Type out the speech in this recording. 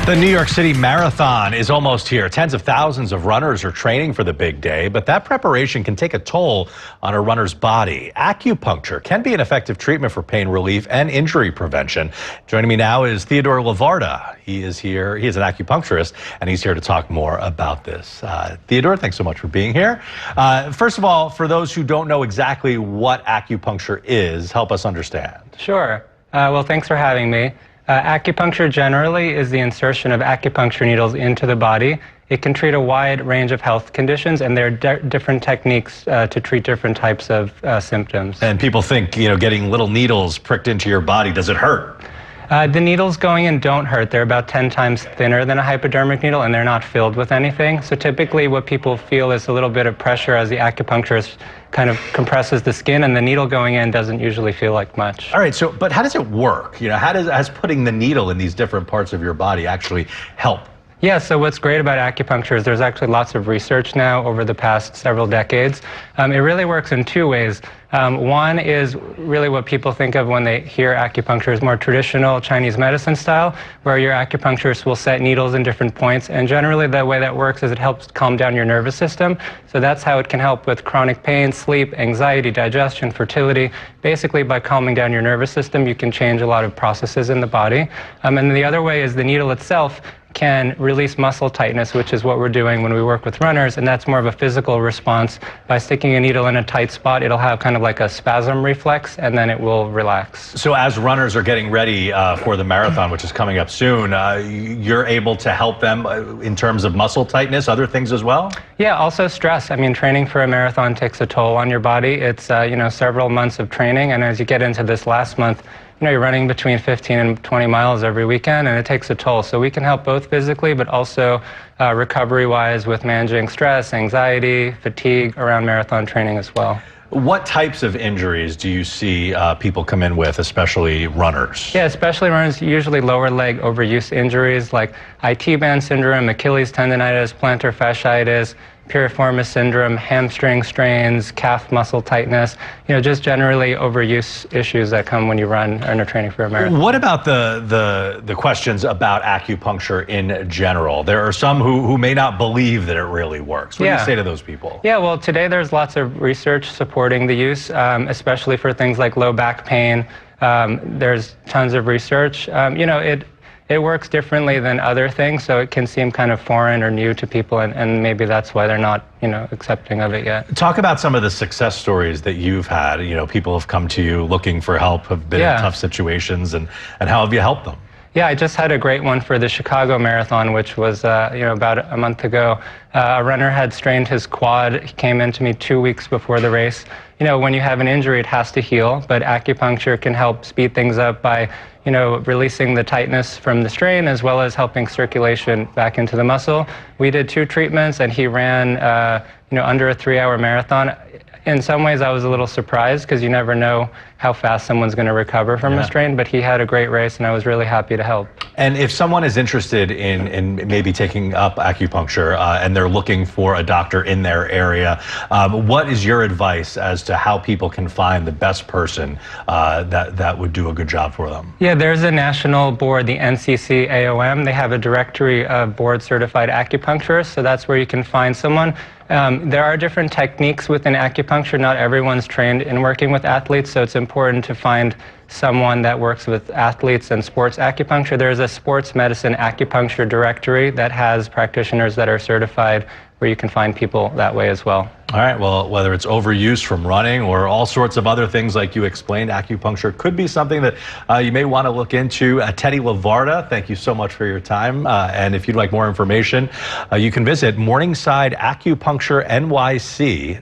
The New York City Marathon is almost here. Tens of thousands of runners are training for the big day, but that preparation can take a toll on a runner's body. Acupuncture can be an effective treatment for pain relief and injury prevention. Joining me now is Theodore Levarda. He is here. He is an acupuncturist, and he's here to talk more about this. Theodore, thanks so much for being here. First of all, for those who don't know exactly what acupuncture is, help us understand. Sure. Well, thanks for having me. Acupuncture generally is the insertion of acupuncture needles into the body. It can treat a wide range of health conditions, and there are different techniques to treat different types of symptoms. And people think, getting little needles pricked into your body, does it hurt? The needles going in don't hurt. They're about 10 times thinner than a hypodermic needle, and they're not filled with anything. So typically what people feel is a little bit of pressure as the acupuncturist kind of compresses the skin, and the needle going in doesn't usually feel like much. All right, but how does it work? How does putting the needle in these different parts of your body actually help? Yeah, so what's great about acupuncture is there's actually lots of research now over the past several decades. It really works in two ways. One is really what people think of when they hear acupuncture is more traditional Chinese medicine style, where your acupuncturist will set needles in different points. And generally the way that works is it helps calm down your nervous system. So that's how it can help with chronic pain, sleep, anxiety, digestion, fertility. Basically by calming down your nervous system, you can change a lot of processes in the body. And the other way is the needle itself can release muscle tightness, which is what we're doing when we work with runners, and that's more of a physical response. By sticking a needle in a tight spot, it'll have kind of like a spasm reflex, and then it will relax. So as runners are getting ready for the marathon, which is coming up soon, you're able to help them in terms of muscle tightness, other things as well? Yeah, also stress. I mean, training for a marathon takes a toll on your body. It's several months of training, and as you get into this last month, you're running between 15 and 20 miles every weekend, and it takes a toll. So we can help both physically, but also recovery-wise with managing stress, anxiety, fatigue around marathon training as well. What types of injuries do you see people come in with, especially runners? Yeah, especially runners, usually lower leg overuse injuries like IT band syndrome, Achilles tendonitis, plantar fasciitis, piriformis syndrome, hamstring strains, calf muscle tightness, just generally overuse issues that come when you run and are training for a marathon. What about the questions about acupuncture in general? There are some who may not believe that it really works. What do you say to those people? Yeah, well, today there's lots of research supporting the use, especially for things like low back pain. There's tons of research. It works differently than other things, so it can seem kind of foreign or new to people, and maybe that's why they're not, accepting of it yet. Talk about some of the success stories that you've had. People have come to you looking for help, have been in tough situations, and how have you helped them? Yeah, I just had a great one for the Chicago Marathon, which was, about a month ago. A runner had strained his quad. He came in to me 2 weeks before the race. When you have an injury, it has to heal, but acupuncture can help speed things up by, releasing the tightness from the strain as well as helping circulation back into the muscle. We did 2 treatments, and he ran, under a 3-hour marathon. In some ways, I was a little surprised because you never know how fast someone's going to recover from a strain, but he had a great race, and I was really happy to help. And if someone is interested in maybe taking up acupuncture and they're looking for a doctor in their area, what is your advice as to how people can find the best person that would do a good job for them? Yeah, there's a national board, the NCCAOM. They have a directory of board-certified acupuncturists, so that's where you can find someone. There are different techniques within acupuncture. Not everyone's trained in working with athletes, so it's important to find someone that works with athletes and sports acupuncture. There's a sports medicine acupuncture directory that has practitioners that are certified, where you can find people that way as well. All right, well, whether it's overuse from running or all sorts of other things like you explained, acupuncture could be something that you may want to look into. Teddy Levarda, thank you so much for your time. And if you'd like more information, you can visit Morningside Acupuncture NYC.com.